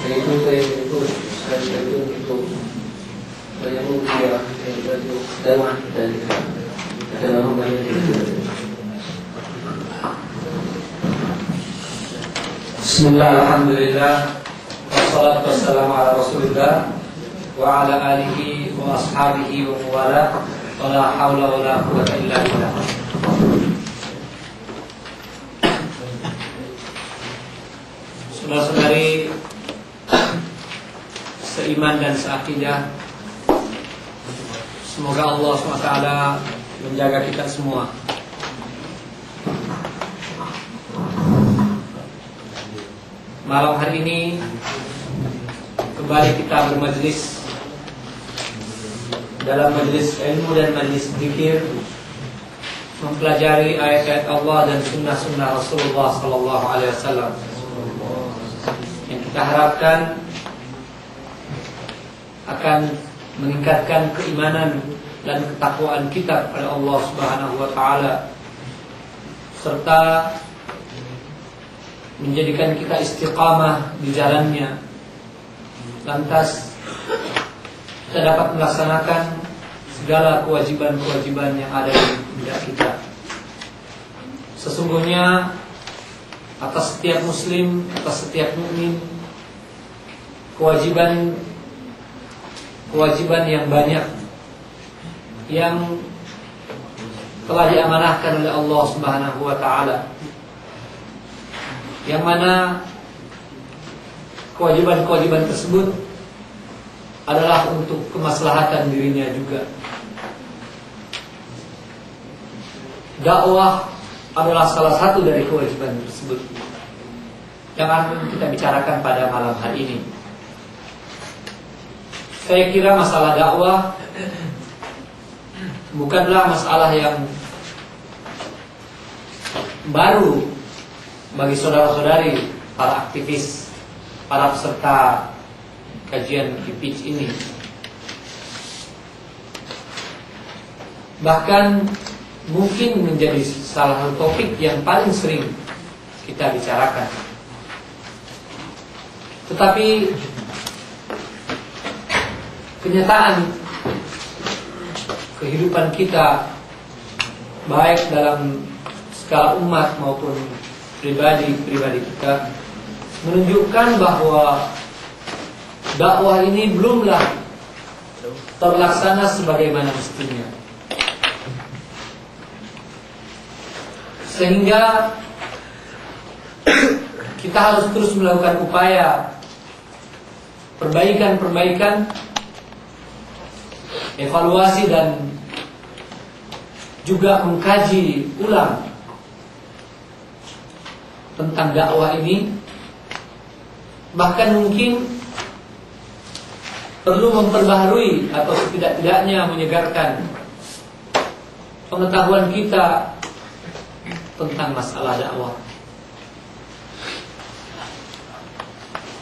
itu saya itu banyak rupiah itu dalam dari dalam banyak itu. Bismillah, alhamdulillah, wassalatu wassalamu ala rasulillah wa ala alihi wa ashabihi wa wala wa la hawla wa la quwwata illa billah. Saudara-saudari seiman dan seakidah, semoga Allah SWT menjaga kita semua. Malam hari ini kembali kita bermajlis dalam majlis ilmu dan majlis zikir, mempelajari ayat-ayat Allah dan sunnah-sunnah Rasulullah SAW yang kita harapkan akan meningkatkan keimanan dan ketakwaan kita kepada Allah Subhanahu wa taala, serta menjadikan kita istiqamah di jalannya, lantas kita dapat melaksanakan segala kewajiban-kewajiban yang ada di benak kita. Sesungguhnya atas setiap muslim, atas setiap mukmin, kewajiban yang banyak yang telah diamanahkan oleh Allah Subhanahu wa taala, yang mana kewajiban-kewajiban tersebut adalah untuk kemaslahatan dirinya juga. Dakwah adalah salah satu dari kewajiban tersebut yang akan kita bicarakan pada malam hari ini. Saya kira masalah dakwah bukanlah masalah yang baru bagi saudara-saudari, para aktivis, para peserta kajian IPIJ ini. Bahkan mungkin menjadi salah satu topik yang paling sering kita bicarakan. Tetapi kenyataan kehidupan kita, baik dalam skala umat maupun pribadi kita, menunjukkan bahwa dakwah ini belumlah terlaksana sebagaimana mestinya. Sehingga kita harus terus melakukan upaya perbaikan, evaluasi dan juga mengkaji ulang tentang dakwah ini. Bahkan mungkin perlu memperbaharui atau setidak-tidaknya menyegarkan pengetahuan kita tentang masalah dakwah.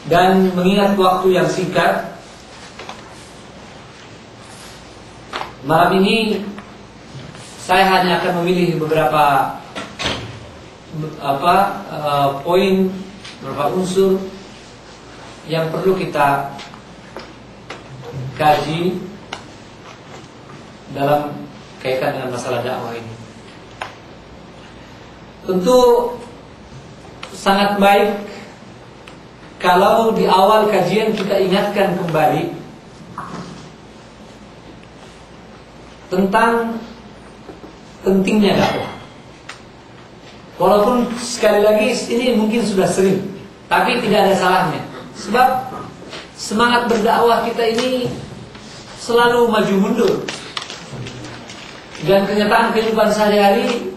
Dan mengingat waktu yang singkat, malam ini saya hanya akan memilih beberapa poin, beberapa unsur yang perlu kita kaji dalam kaitan dengan masalah dakwah ini. Tentu sangat baik kalau di awal kajian kita ingatkan kembali tentang pentingnya dakwah. Walaupun sekali lagi ini mungkin sudah sering, tapi tidak ada salahnya. Sebab semangat berdakwah kita ini selalu maju mundur. Dan kenyataan kehidupan sehari-hari,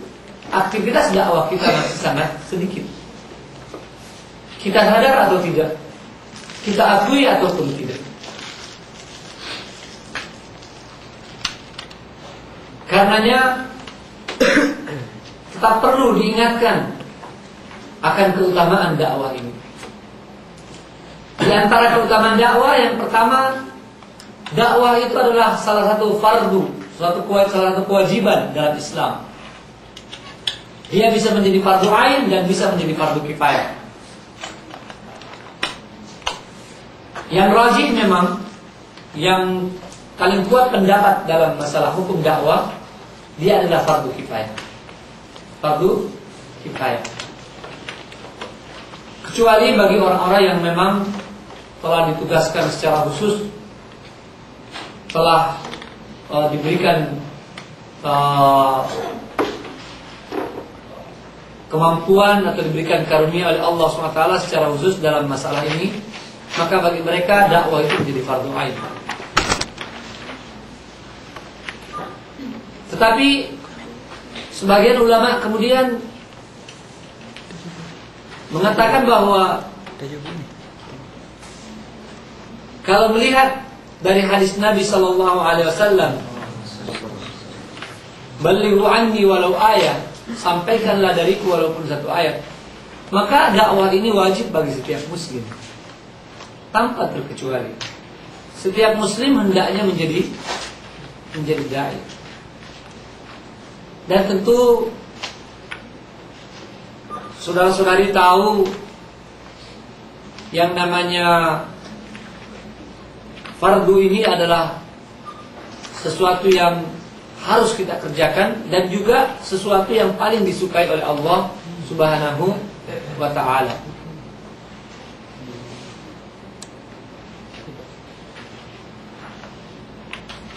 aktivitas dakwah kita masih sangat sedikit. Kita sadar atau tidak, kita akui ataupun tidak. Karenanya kita perlu diingatkan akan keutamaan dakwah ini. Di antara keutamaan dakwah, yang pertama, dakwah itu adalah salah satu fardu, salah satu kewajiban dalam Islam. Dia bisa menjadi fardu ain dan bisa menjadi fardu kifayah. Yang rajih memang, yang paling kuat pendapat dalam masalah hukum dakwah, dia adalah fardu kifayah. Fardu kifayah. Kecuali bagi orang-orang yang memang telah ditugaskan secara khusus, telah diberikan kemampuan atau diberikan karunia oleh Allah SWT secara khusus dalam masalah ini, maka bagi mereka dakwah itu menjadi fardu ain. Tetapi sebagian ulama kemudian mengatakan bahwa kalau melihat dari hadis Nabi sallallahu alaihi wasallam, "Ballighu anni walau ayat", sampaikanlah dariku walaupun satu ayat, maka dakwah ini wajib bagi setiap muslim tanpa terkecuali. Setiap muslim hendaknya menjadi dai. Dan tentu saudara-saudari tahu yang namanya fardu ini adalah sesuatu yang harus kita kerjakan dan juga sesuatu yang paling disukai oleh Allah Subhanahu wa ta'ala.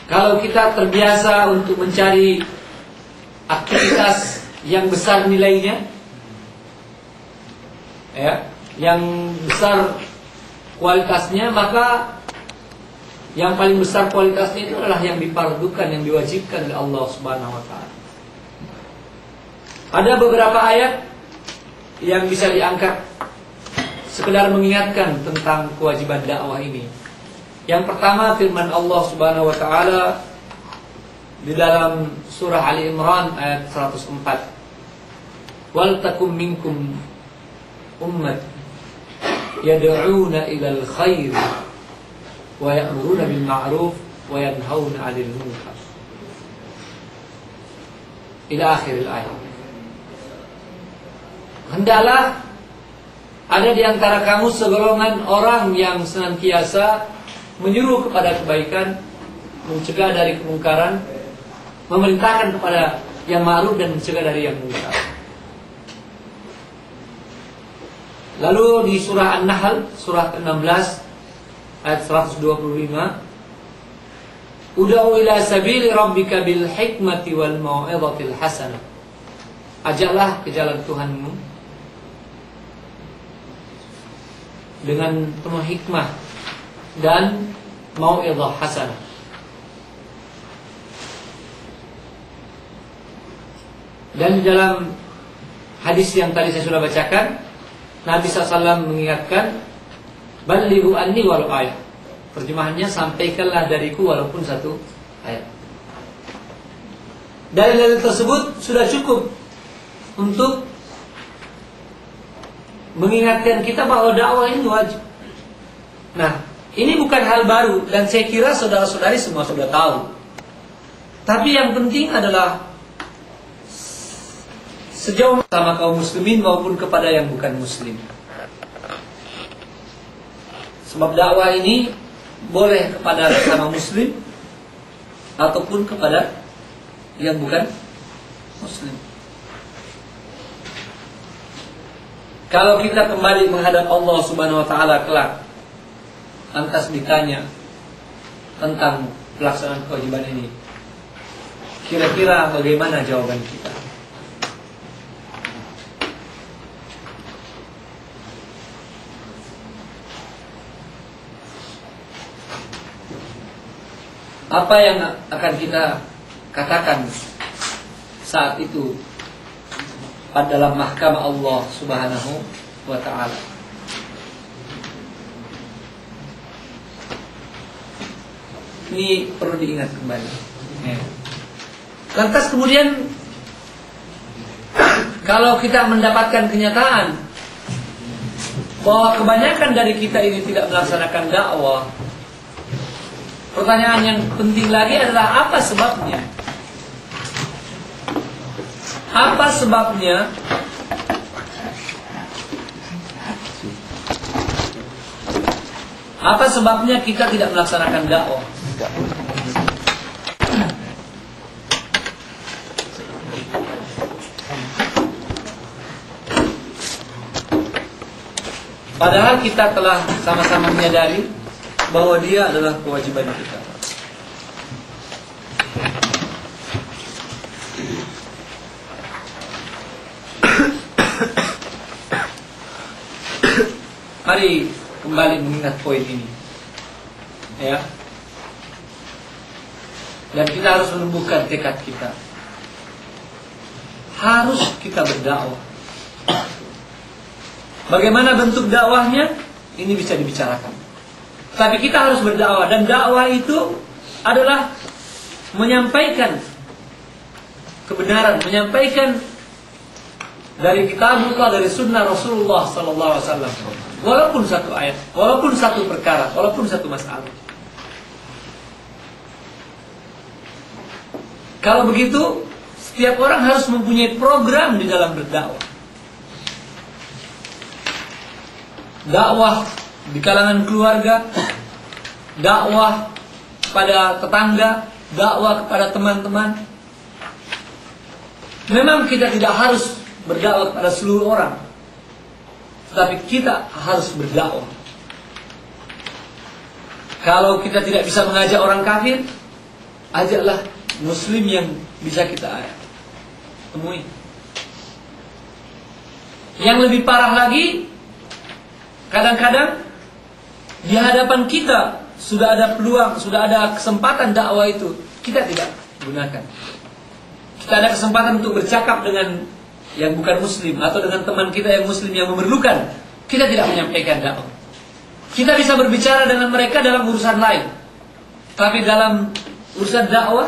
Kalau kita terbiasa untuk mencari aktivitas yang besar nilainya, ya, yang besar kualitasnya, maka yang paling besar kualitasnya itu adalah yang difardukan, yang diwajibkan oleh Allah Subhanahu wa ta'ala. Ada beberapa ayat yang bisa diangkat sekedar mengingatkan tentang kewajiban dakwah ini. Yang pertama, firman Allah Subhanahu wa ta'ala di dalam surah Ali Imran ayat 104. "Wal takum minkum ummat yad'una ilal khair wa ya'muruna bil ma'ruf wa yanhauna 'anil munkar." Ila akhir ayat. Hendaklah ada di antara kamu segolongan orang yang senantiasa menyuruh kepada kebaikan, mencegah dari kemungkaran, memerintahkan kepada yang ma'ruf dan mencegah dari yang munkar. Lalu di surah An-Nahl, surah ke-16 ayat 125, "Ud'u ila sabili rabbika bil hikmati wal mau'izatil hasanah." Ajaklah ke jalan Tuhanmu dengan penuh hikmah dan mau'izah hasanah. Dan di dalam hadis yang tadi saya sudah bacakan, Nabi SAW mengingatkan, "Ballighu anni walau ayat." Terjemahannya, sampaikanlah dariku walaupun satu ayat. Dalil-dalil tersebut sudah cukup untuk mengingatkan kita bahwa dakwah ini wajib. Nah, ini bukan hal baru dan saya kira saudara-saudari semua sudah tahu. Tapi yang penting adalah sejauh sama kaum muslimin maupun kepada yang bukan muslim. Sebab dakwah ini boleh kepada sesama muslim ataupun kepada yang bukan muslim. Kalau kita kembali menghadap Allah Subhanahu wa ta'ala kelak, lantas ditanya tentang pelaksanaan kewajiban ini, kira-kira bagaimana jawaban kita? Apa yang akan kita katakan saat itu pada dalam mahkamah Allah Subhanahu wa ta'ala? Ini perlu diingat kembali. Lantas kemudian, kalau kita mendapatkan kenyataan bahwa kebanyakan dari kita ini tidak melaksanakan dakwah, pertanyaan yang penting lagi adalah apa sebabnya? Apa sebabnya Apa sebabnya kita tidak melaksanakan dakwah? Padahal kita telah sama-sama menyadari bahwa dia adalah kewajiban kita. Mari kembali mengingat poin ini, ya. Dan kita harus menumbuhkan tekad kita. Harus kita berdakwah. Bagaimana bentuk dakwahnya? Ini bisa dibicarakan. Tapi kita harus berdakwah, dan dakwah itu adalah menyampaikan kebenaran, menyampaikan dari kitabullah, dari sunnah Rasulullah sallallahu alaihi wasallam. Walaupun satu ayat, walaupun satu perkara, walaupun satu masalah. Kalau begitu, setiap orang harus mempunyai program di dalam berdakwah. Dakwah di kalangan keluarga, dakwah pada tetangga, dakwah kepada teman-teman. Memang kita tidak harus berdakwah kepada seluruh orang, tetapi kita harus berdakwah. Kalau kita tidak bisa mengajak orang kafir, ajaklah muslim yang bisa kita temui. Yang lebih parah lagi, kadang-kadang di hadapan kita sudah ada peluang, sudah ada kesempatan dakwah itu, kita tidak gunakan. Kita ada kesempatan untuk bercakap dengan yang bukan muslim, atau dengan teman kita yang muslim yang memerlukan, kita tidak menyampaikan dakwah. Kita bisa berbicara dengan mereka dalam urusan lain, tapi dalam urusan dakwah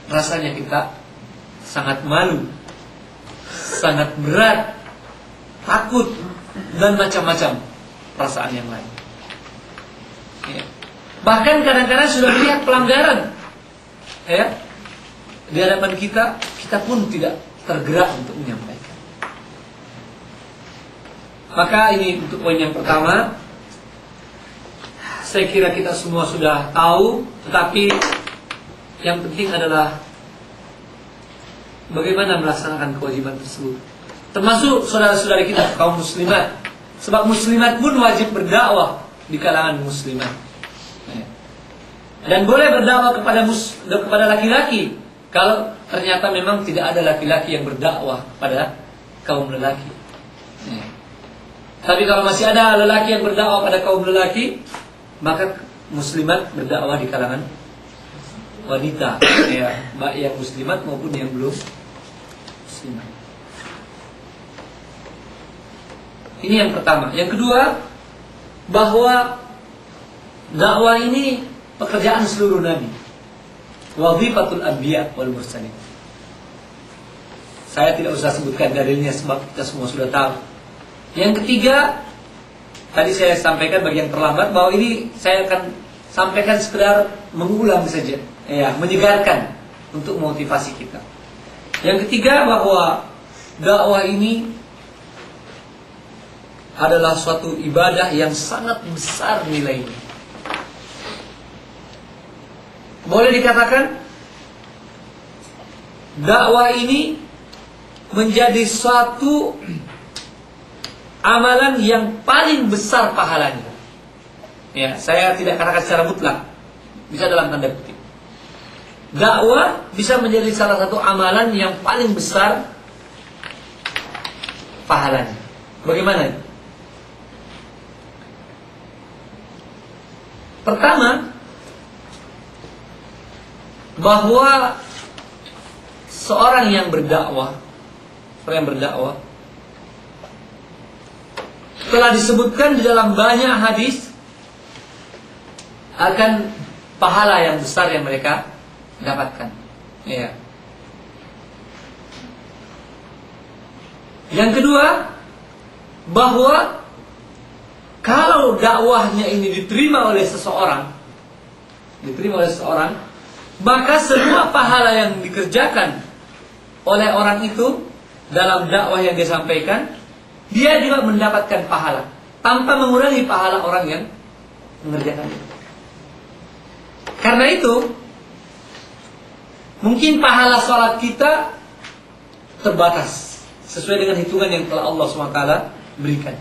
rasanya kita sangat malu, sangat berat, takut, dan macam-macam perasaan yang lain, ya. Bahkan kadang-kadang sudah melihat pelanggaran, ya, di hadapan kita, kita pun tidak tergerak untuk menyampaikan. Maka ini untuk poin yang pertama. Saya kira kita semua sudah tahu, tetapi yang penting adalah bagaimana melaksanakan kewajiban tersebut. Termasuk saudara-saudari kita kaum muslimat. Sebab muslimat pun wajib berdakwah di kalangan muslimat. Dan boleh berdakwah kepada laki-laki kalau ternyata memang tidak ada laki-laki yang berdakwah pada kaum lelaki. Tapi kalau masih ada lelaki yang berdakwah pada kaum lelaki, maka muslimat berdakwah di kalangan wanita, ya, baik yang muslimat maupun yang belum muslimat. Ini yang pertama. Yang kedua, bahwa dakwah ini pekerjaan seluruh nabi. Wazifatul anbiya wal mursalin. Saya tidak usah sebutkan dalilnya sebab kita semua sudah tahu. Yang ketiga, tadi saya sampaikan bagian terlambat, bahwa ini saya akan sampaikan sekedar mengulang saja, ya, menyegarkan untuk motivasi kita. Yang ketiga, bahwa dakwah ini adalah suatu ibadah yang sangat besar nilainya. Boleh dikatakan dakwah ini menjadi suatu amalan yang paling besar pahalanya. Ya, saya tidak katakan secara mutlak, bisa dalam tanda kutip. Dakwah bisa menjadi salah satu amalan yang paling besar pahalanya. Bagaimana? Pertama, bahwa seorang yang berdakwah, telah disebutkan di dalam banyak hadis akan pahala yang besar yang mereka dapatkan. Ya. Yang kedua, bahwa kalau dakwahnya ini diterima oleh seseorang, maka semua pahala yang dikerjakan oleh orang itu dalam dakwah yang dia sampaikan, dia juga mendapatkan pahala tanpa mengurangi pahala orang yang mengerjakan itu. Karena itu mungkin pahala sholat kita terbatas sesuai dengan hitungan yang telah Allah SWT berikan.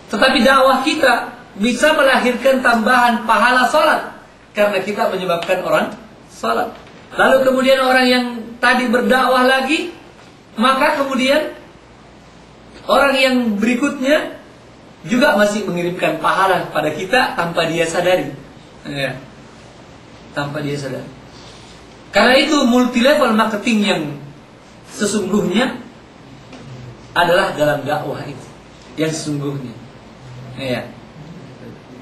Tetapi dakwah kita bisa melahirkan tambahan pahala sholat karena kita menyebabkan orang sholat. Lalu kemudian orang yang tadi berdakwah lagi, maka kemudian orang yang berikutnya juga masih mengirimkan pahala pada kita tanpa dia sadari, ya. Tanpa dia sadari. Karena itu multi level marketing yang sesungguhnya adalah dalam dakwah itu, yang sesungguhnya, ya.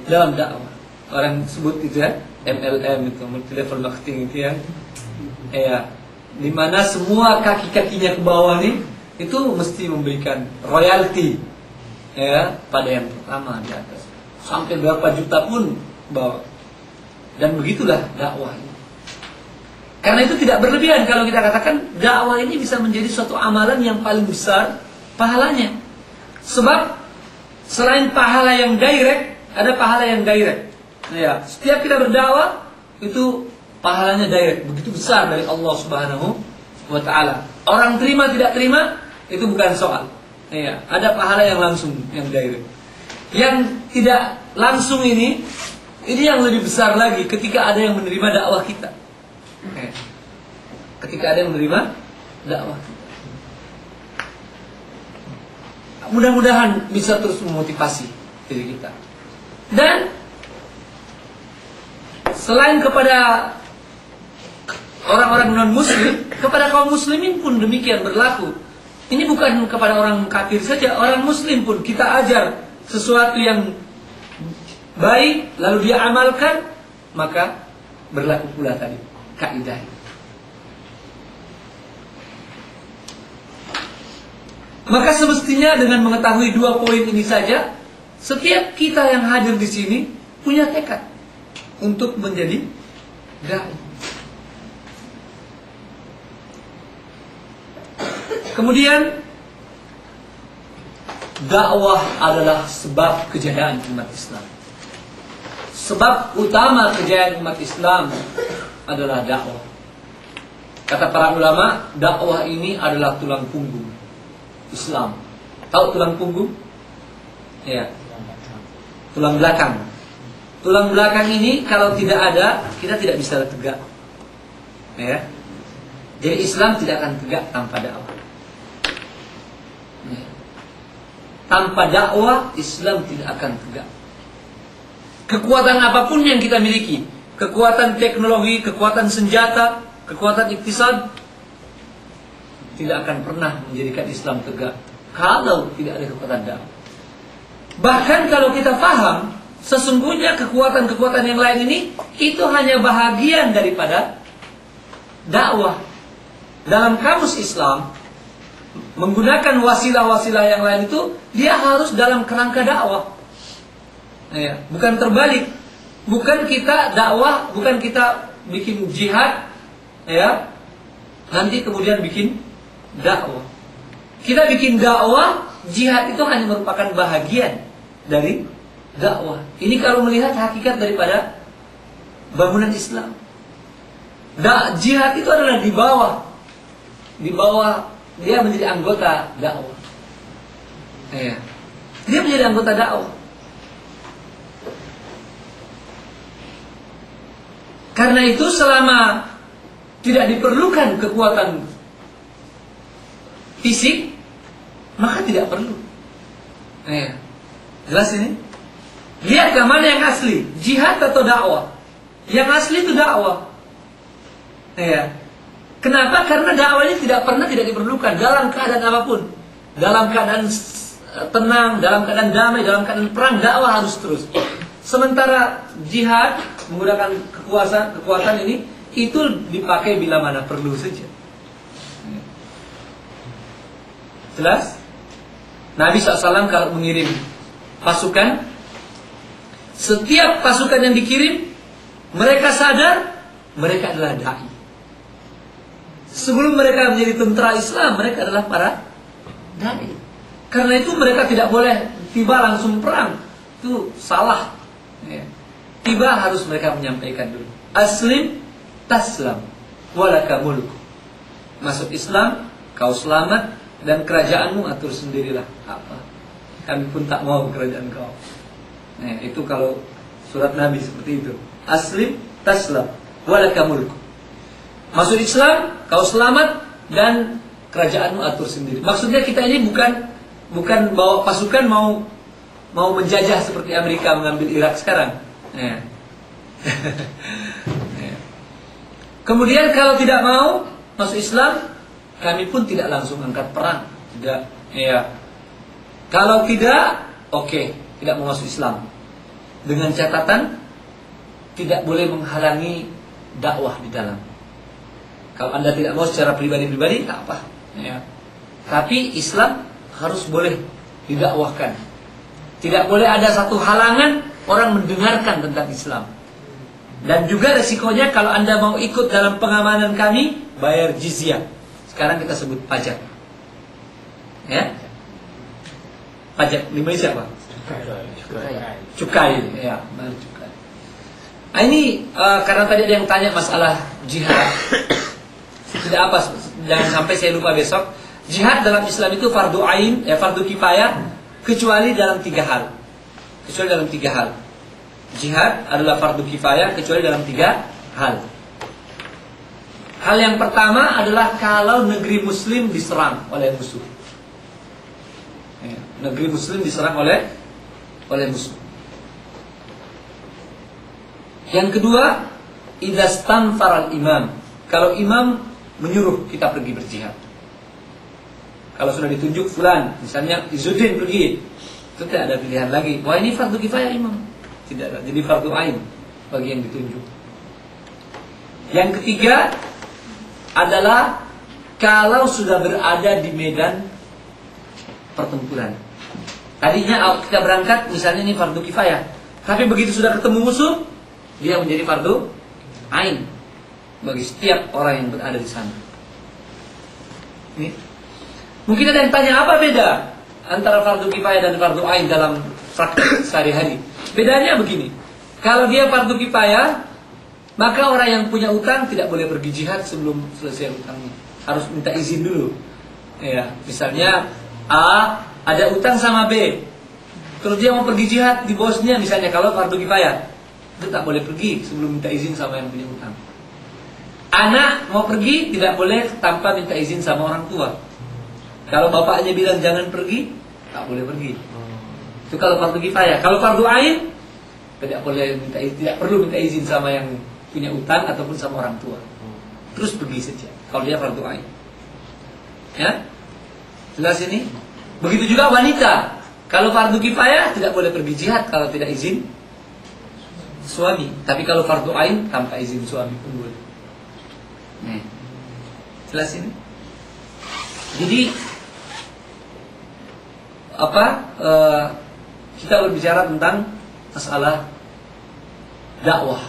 Dalam dakwah orang sebut itu ya MLM itu, multi level marketing itu ya, ya. Dimana semua kaki-kakinya ke bawah nih itu mesti memberikan royalti, ya, pada yang pertama di atas sampai berapa juta pun bawa. Dan begitulah dakwah ini. Karena itu tidak berlebihan kalau kita katakan dakwah ini bisa menjadi suatu amalan yang paling besar pahalanya. Sebab selain pahala yang direct, ada pahala yang direct. Ya, setiap kita berdakwah itu pahalanya direct, begitu besar dari Allah Subhanahu wa taala. Orang terima tidak terima itu bukan soal. Ya, ada pahala yang langsung, yang direct. Yang tidak langsung ini yang lebih besar lagi ketika ada yang menerima dakwah kita. Ketika ada yang menerima dakwah kita. Mudah-mudahan bisa terus memotivasi diri kita. Dan selain kepada orang-orang non-muslim, kepada kaum muslimin pun demikian berlaku. Ini bukan kepada orang kafir saja, orang muslim pun kita ajar sesuatu yang baik, lalu dia amalkan, maka berlaku pula tadi kaidah. Maka semestinya dengan mengetahui dua poin ini saja, setiap kita yang hadir di sini punya tekad untuk menjadi dai. Kemudian dakwah adalah sebab kejayaan umat Islam. Sebab utama kejayaan umat Islam adalah dakwah. Kata para ulama, dakwah ini adalah tulang punggung Islam. Tahu tulang punggung? Ya. Tulang belakang. Tulang belakang ini kalau tidak ada, kita tidak bisa tegak. Ya. Jadi Islam tidak akan tegak tanpa dakwah. Ya. Tanpa dakwah, Islam tidak akan tegak. Kekuatan apapun yang kita miliki, kekuatan teknologi, kekuatan senjata, kekuatan iktisad, tidak akan pernah menjadikan Islam tegak kalau tidak ada kekuatan dakwah. Bahkan kalau kita paham, sesungguhnya kekuatan-kekuatan yang lain ini itu hanya bahagian daripada dakwah. Dalam kamus Islam, menggunakan wasilah-wasilah yang lain itu dia harus dalam kerangka dakwah. Ya, bukan terbalik. Bukan kita dakwah, bukan kita bikin jihad, ya, nanti kemudian bikin dakwah. Kita bikin dakwah, jihad itu hanya merupakan bahagian dari dakwah. Ini kalau melihat hakikat daripada bangunan Islam. Jihad itu adalah di bawah dia menjadi anggota dakwah. Ya. Dia menjadi anggota dakwah. Karena itu selama tidak diperlukan kekuatan fisik, maka tidak perlu. Ya. Jelas ini? Lihat mana yang asli, jihad atau dakwah? Yang asli itu dakwah. Ya. Kenapa? Karena dakwah ini tidak pernah tidak diperlukan dalam keadaan apapun. Dalam keadaan tenang, dalam keadaan damai, dalam keadaan perang, dakwah harus terus. Sementara jihad menggunakan kekuatan ini itu dipakai bila mana perlu saja. Jelas? Nabi SAW kalau mengirim pasukan, setiap pasukan yang dikirim, mereka sadar mereka adalah dai. Sebelum mereka menjadi tentara Islam, mereka adalah para dai. Karena itu mereka tidak boleh tiba langsung perang. Itu salah. Ya. tiba harus mereka menyampaikan dulu. Aslim taslam walaka mulk. Masuk Islam, kau selamat dan kerajaanmu atur sendirilah. Apa? Kami pun tak mau kerajaan kau. Nah, itu kalau surat Nabi seperti itu. Aslim taslam walaka mulk. Masuk Islam, kau selamat dan kerajaanmu atur sendiri. Maksudnya kita ini bukan bawa pasukan mau menjajah seperti Amerika mengambil Irak sekarang. Ya. Ya. Kemudian kalau tidak mau masuk Islam, kami pun tidak langsung angkat perang. Tidak. Ya. Kalau tidak, oke, tidak mau masuk Islam. Dengan catatan tidak boleh menghalangi dakwah di dalam. Kalau Anda tidak mau secara pribadi-pribadi, tak apa. Ya. Tapi Islam harus boleh didakwahkan. Tidak boleh ada satu halangan orang mendengarkan tentang Islam. Dan juga resikonya kalau Anda mau ikut dalam pengamanan kami, bayar jizyah. Sekarang kita sebut pajak. Ya. Pajak di Malaysia apa? Cukai. Ya, bayar cukai. Nah, ini karena tadi ada yang tanya masalah jihad. Tidak apa, jangan sampai saya lupa besok. Jihad dalam Islam itu fardu ain, fardu kifayah, kecuali dalam 3 hal. Kecuali dalam 3 hal. Jihad adalah fardu kifayah kecuali dalam 3 hal. Hal yang pertama adalah kalau negeri Muslim diserang oleh musuh. Negeri Muslim diserang oleh musuh. Yang kedua, idza stanfara al-imam. Kalau imam menyuruh kita pergi berjihad. Kalau sudah ditunjuk fulan, misalnya Izzuddin pergi, itu tidak ada pilihan lagi. Wah, ini fardu kifayah imam. Tidak ada. Jadi fardu ain bagi yang ditunjuk. Yang ketiga adalah kalau sudah berada di medan pertempuran. Tadinya kita berangkat, misalnya ini fardu kifayah, tapi begitu sudah ketemu musuh, dia menjadi fardu ain bagi setiap orang yang berada di sana. Ini. Mungkin ada yang tanya, apa beda antara fardu kifayah dan fardu ain dalam praktik sehari-hari? Bedanya begini. Kalau dia fardu kifayah, maka orang yang punya utang tidak boleh pergi jihad sebelum selesai utangnya. Harus minta izin dulu. Ya, misalnya A ada utang sama B. Terus dia mau pergi jihad di bosnya, misalnya kalau fardu kifayah, itu tak boleh pergi sebelum minta izin sama yang punya utang. Anak mau pergi tidak boleh tanpa minta izin sama orang tua. Kalau bapaknya bilang jangan pergi, tak boleh pergi. Itu kalau fardu kifayah. Kalau fardu ain, tidak boleh minta izin, tidak perlu minta izin sama yang punya utang ataupun sama orang tua. Terus pergi saja. Kalau dia fardu ain. Ya, jelas ini. Begitu juga wanita. Kalau fardu kifayah tidak boleh pergi jihad kalau tidak izin suami. Tapi kalau fardu ain tanpa izin suami pun boleh. Nih, jelas ini. Jadi kita berbicara tentang masalah dakwah.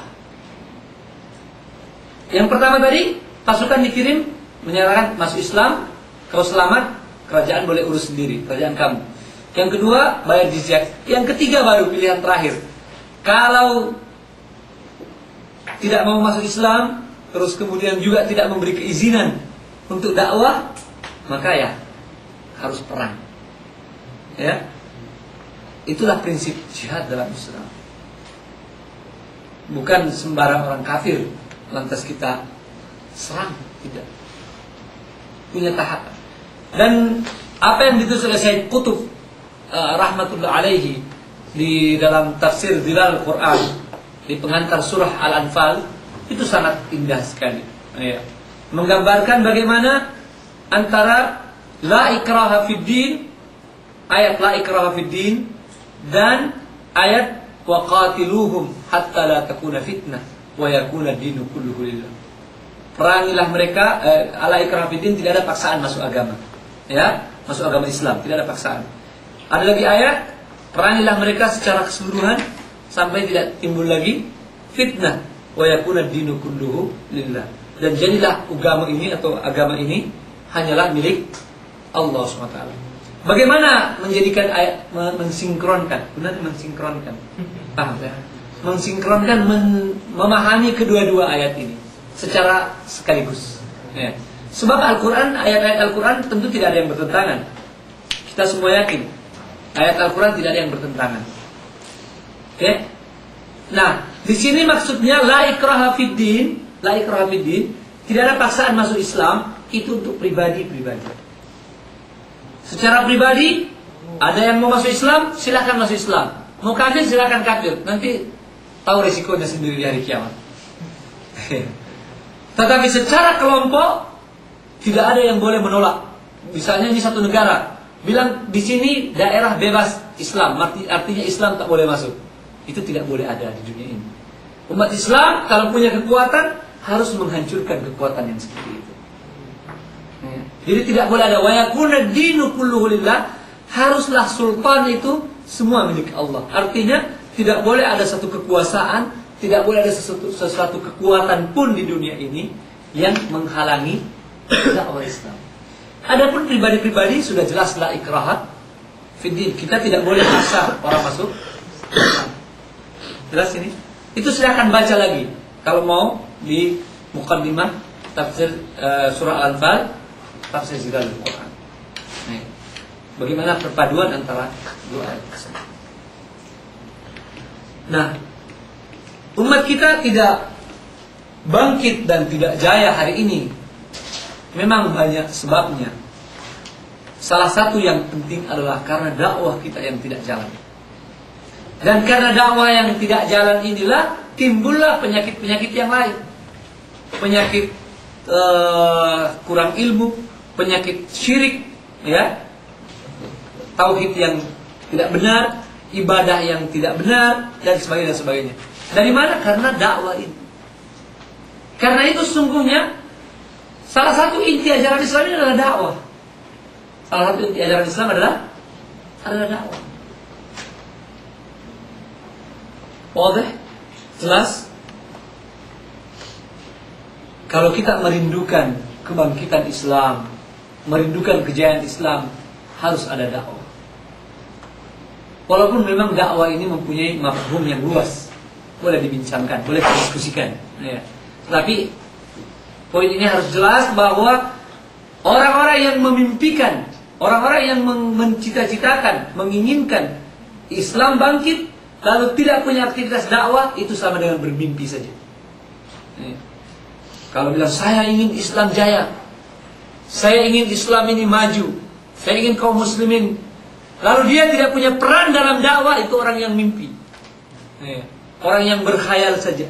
Yang pertama tadi, pasukan dikirim menyatakan masuk Islam, kau selamat, kerajaan boleh urus sendiri, kerajaan kamu. Yang kedua, bayar jizyah. Yang ketiga baru pilihan terakhir. Kalau tidak mau masuk Islam, terus kemudian juga tidak memberi keizinan untuk dakwah, maka ya harus perang. Ya, itulah prinsip jihad dalam Islam. Bukan sembarang orang kafir lantas kita serang, tidak. Punya tahap. Dan apa yang ditulis oleh Syekh Qutb rahmatullah alaihi di dalam tafsir Dhilal Quran di pengantar surah Al-Anfal itu sangat indah sekali. Ya. Menggambarkan bagaimana antara la ikraha fid din, ayat la ikraha fid din, dan ayat wa qatiluhum hatta la takuna fitnah wa yakuna ad-dinu kulluhu lillah. Perangilah mereka, ala ikraha fid din, tidak ada paksaan masuk agama. Ya, masuk agama Islam tidak ada paksaan. Ada lagi ayat, perangilah mereka secara keseluruhan sampai tidak timbul lagi fitnah wa yakuna ad-dinu kulluhu lillah. Dan jadilah agama ini atau agama ini hanyalah milik Allah SWT. Bagaimana menjadikan ayat mensinkronkan? Benar mensinkronkan. Paham ya? mensinkronkan, memahami kedua-dua ayat ini secara sekaligus. Ya. Sebab Al-Quran, ayat-ayat Al-Quran tentu tidak ada yang bertentangan. Kita semua yakin ayat Al-Quran tidak ada yang bertentangan. Oke? Nah, di sini maksudnya la ikraha fid din, la ikraha fid din, tidak ada paksaan masuk Islam, itu untuk pribadi-pribadi. Secara pribadi, ada yang mau masuk Islam, silakan masuk Islam. Mau kafir, silakan kafir. Nanti tahu resikonya sendiri di hari kiamat. Tetapi secara kelompok tidak ada yang boleh menolak. Misalnya di satu negara bilang di sini daerah bebas Islam, artinya Islam tak boleh masuk. Itu tidak boleh ada di dunia ini. Umat Islam kalau punya kekuatan harus menghancurkan kekuatan yang seperti itu. Jadi tidak boleh ada wa yakuna dinu kulluhu lillah, haruslah sultan itu semua milik Allah. Artinya tidak boleh ada satu kekuasaan, tidak boleh ada sesuatu kekuatan pun di dunia ini yang menghalangi dakwah Islam. Adapun pribadi-pribadi sudah jelas la ikraha fid din. Kita tidak boleh paksa orang masuk. Jelas ini? Itu silakan baca lagi kalau mau di muqaddimah tafsir surah Al-Anfal, tafsir Zilalul Quran. Nah, bagaimana perpaduan antara dua ayat tersebut. Nah, umat kita tidak bangkit dan tidak jaya hari ini memang banyak sebabnya. Salah satu yang penting adalah karena dakwah kita yang tidak jalan. Dan karena dakwah yang tidak jalan inilah timbullah penyakit-penyakit yang lain. Penyakit kurang ilmu, penyakit syirik, ya, tauhid yang tidak benar, ibadah yang tidak benar, dan sebagainya, dan sebagainya. Dari mana? Karena dakwah ini. Karena itu sesungguhnya salah satu inti ajaran Islam ini adalah dakwah. Salah satu inti ajaran Islam adalah dakwah. Wadah? Jelas? Kalau kita merindukan kebangkitan Islam, merindukan kejayaan Islam, harus ada dakwah. Walaupun memang dakwah ini mempunyai mafhum yang luas, boleh dibincangkan, boleh didiskusikan, ya. Tapi poin ini harus jelas bahwa orang-orang yang memimpikan, orang-orang yang mencita-citakan, menginginkan Islam bangkit, lalu tidak punya aktivitas dakwah, itu sama dengan bermimpi saja. Kalau bilang saya ingin Islam jaya, saya ingin Islam ini maju, saya ingin kaum muslimin, lalu dia tidak punya peran dalam dakwah, itu orang yang mimpi, orang yang berkhayal saja,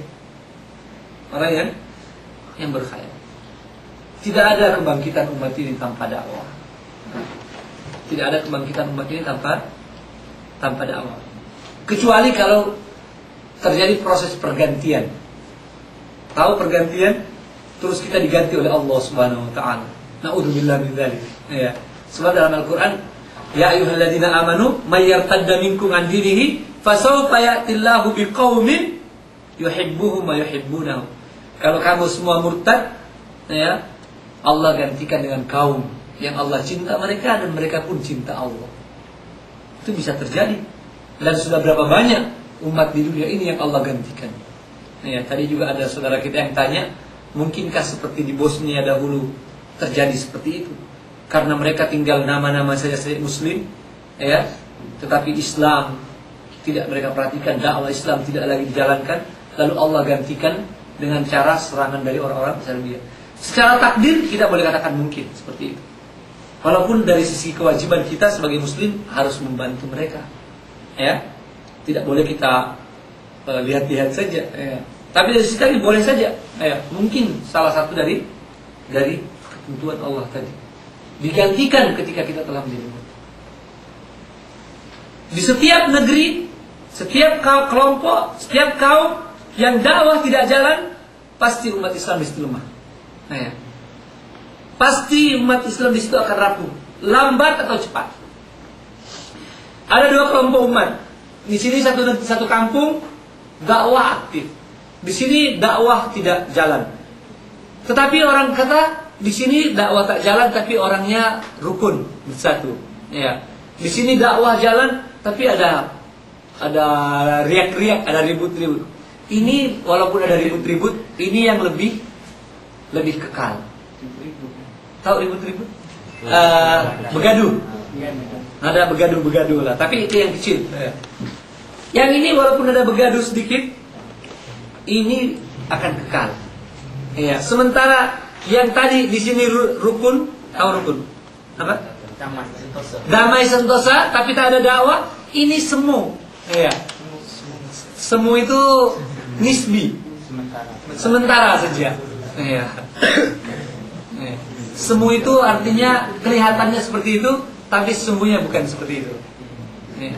orang yang berkhayal. Tidak ada kebangkitan umat ini tanpa dakwah. Tidak ada kebangkitan umat ini tanpa dakwah. Kecuali kalau terjadi proses pergantian. Tahu pergantian? Terus kita diganti oleh Allah Subhanahu wa taala. Na'udzubillahi min dzalik. Ya. Sebab dalam Al-Qur'an, ya ayyuhalladzina amanu may yartadda minkum an dinihi fasawfa ya'tillahu biqaumin yuhibbuhum wa yuhibbunahu. Kalau kamu semua murtad, ya, Allah gantikan dengan kaum yang Allah cinta mereka dan mereka pun cinta Allah. Itu bisa terjadi. Dan sudah berapa banyak umat di dunia ini yang Allah gantikan. Ya, tadi juga ada saudara kita yang tanya, mungkinkah seperti di Bosnia dahulu terjadi seperti itu? Karena mereka tinggal nama-nama saja Muslim, ya, tetapi Islam tidak mereka perhatikan, dakwah Islam tidak lagi dijalankan, lalu Allah gantikan dengan cara serangan dari orang-orang Serbia. Secara takdir kita boleh katakan mungkin seperti itu. Walaupun dari sisi kewajiban kita sebagai Muslim harus membantu mereka. Ya, tidak boleh kita lihat-lihat saja. Ya. Tapi dari sisi tadi boleh saja. Ya, mungkin salah satu dari ketentuan Allah tadi digantikan ketika kita telah menjadi umat. Di setiap negeri, setiap kelompok, setiap kaum yang dakwah tidak jalan, pasti umat Islam di situ lemah. Nah, ya. Pasti umat Islam di situ akan rapuh, lambat atau cepat. Ada dua kelompok umat. Di sini satu kampung dakwah aktif. Di sini dakwah tidak jalan. Tetapi orang kata di sini dakwah tak jalan tapi orangnya rukun bersatu. Ya. Di sini dakwah jalan tapi ada ada riak-riak, ada ribut-ribut. Ini walaupun ada ribut-ribut, ini yang lebih kekal. Tahu ribut-ribut? Begaduh. Ada begaduh lah, tapi itu yang kecil. Yang ini walaupun ada begaduh sedikit, ini akan kekal. Ya, sementara yang tadi di sini rukun, tahu rukun? Apa? Damai sentosa, tapi tak ada dakwah. Ini semu. Ya. Semu itu nisbi, sementara saja. Ya. Semu itu artinya kelihatannya seperti itu, tapi sesungguhnya bukan seperti itu. Ya.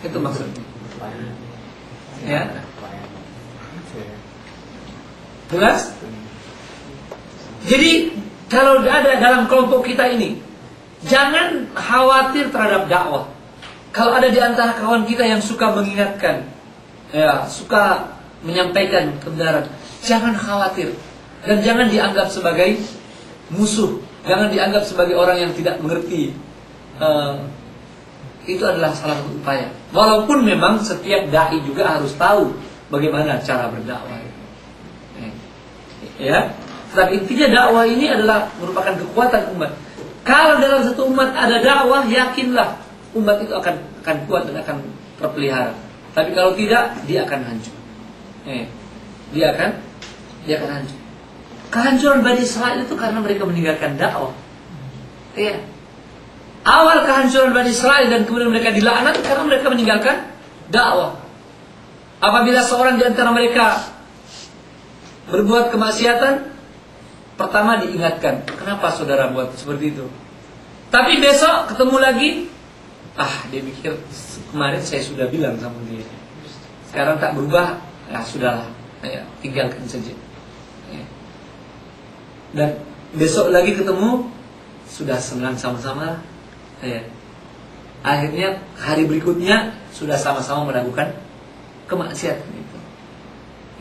Itu maksudnya. Ya. Jelas? Jadi kalau ada dalam kelompok kita ini, jangan khawatir terhadap dakwah. Kalau ada di antara kawan kita yang suka mengingatkan, ya, suka menyampaikan kebenaran, jangan khawatir dan jangan dianggap sebagai musuh, jangan dianggap sebagai orang yang tidak mengerti. Itu adalah salah satu upaya. Walaupun memang setiap dai juga harus tahu bagaimana cara berdakwah. Ya, tapi intinya dakwah ini adalah merupakan kekuatan umat. Kalau dalam satu umat ada dakwah, yakinlah umat itu akan kuat dan akan terpelihara. Tapi kalau tidak, dia akan hancur. Dia akan hancur. Kehancuran Bani Israil itu karena mereka meninggalkan dakwah. Iya. Awal kehancuran Bani Israil dan kemudian mereka dilaknat karena mereka meninggalkan dakwah. Apabila seorang di antara mereka berbuat kemaksiatan, pertama diingatkan, kenapa saudara buat seperti itu? Tapi besok ketemu lagi, dia pikir kemarin saya sudah bilang sama dia, sekarang tak berubah, sudahlah, tinggalkan saja. Dan besok lagi ketemu, sudah senang sama-sama. Akhirnya hari berikutnya sudah sama-sama melakukan kemaksiatan itu.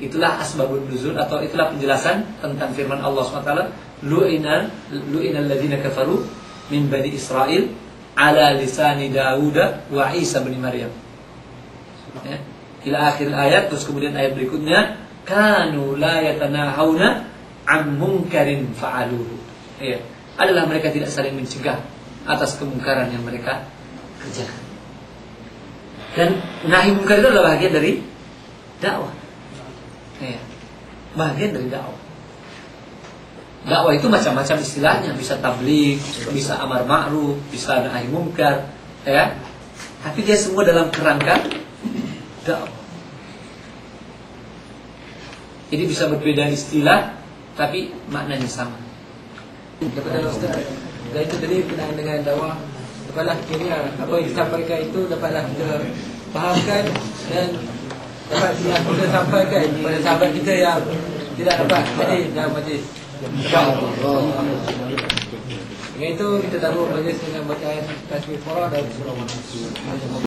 Itulah asbabun nuzul, atau itulah penjelasan tentang firman Allah SWT, lu'inal ladzina kafaru min bani Israil ala lisani Dawud wa Isa bin Maryam. Ila akhir ayat. Terus kemudian ayat berikutnya, kanu la yatanahawna an munkarin fa'aluhu. Adalah mereka tidak saling mencegah atas kemungkaran yang mereka kerjakan. Dan nahi munkar itu adalah bagian dari dakwah. Bagian dari dakwah. Dakwah itu macam-macam istilahnya, bisa tabligh, bisa amar ma'ruf, bisa nahi munkar, ya. Tapi dia semua dalam kerangka dakwah. Jadi bisa berbeda istilah, tapi maknanya sama. Kepada Ustaz, dan itu tadi berkenaan dengan dakwah, dapatlah kiranya apa yang disampaikan itu dapatlah kita fahamkan dan dapat kita sampaikan kepada sahabat kita yang tidak dapat hadir dalam majlis. Dengan itu kita taruh majlis dengan bacaan tasbih farah dan surah.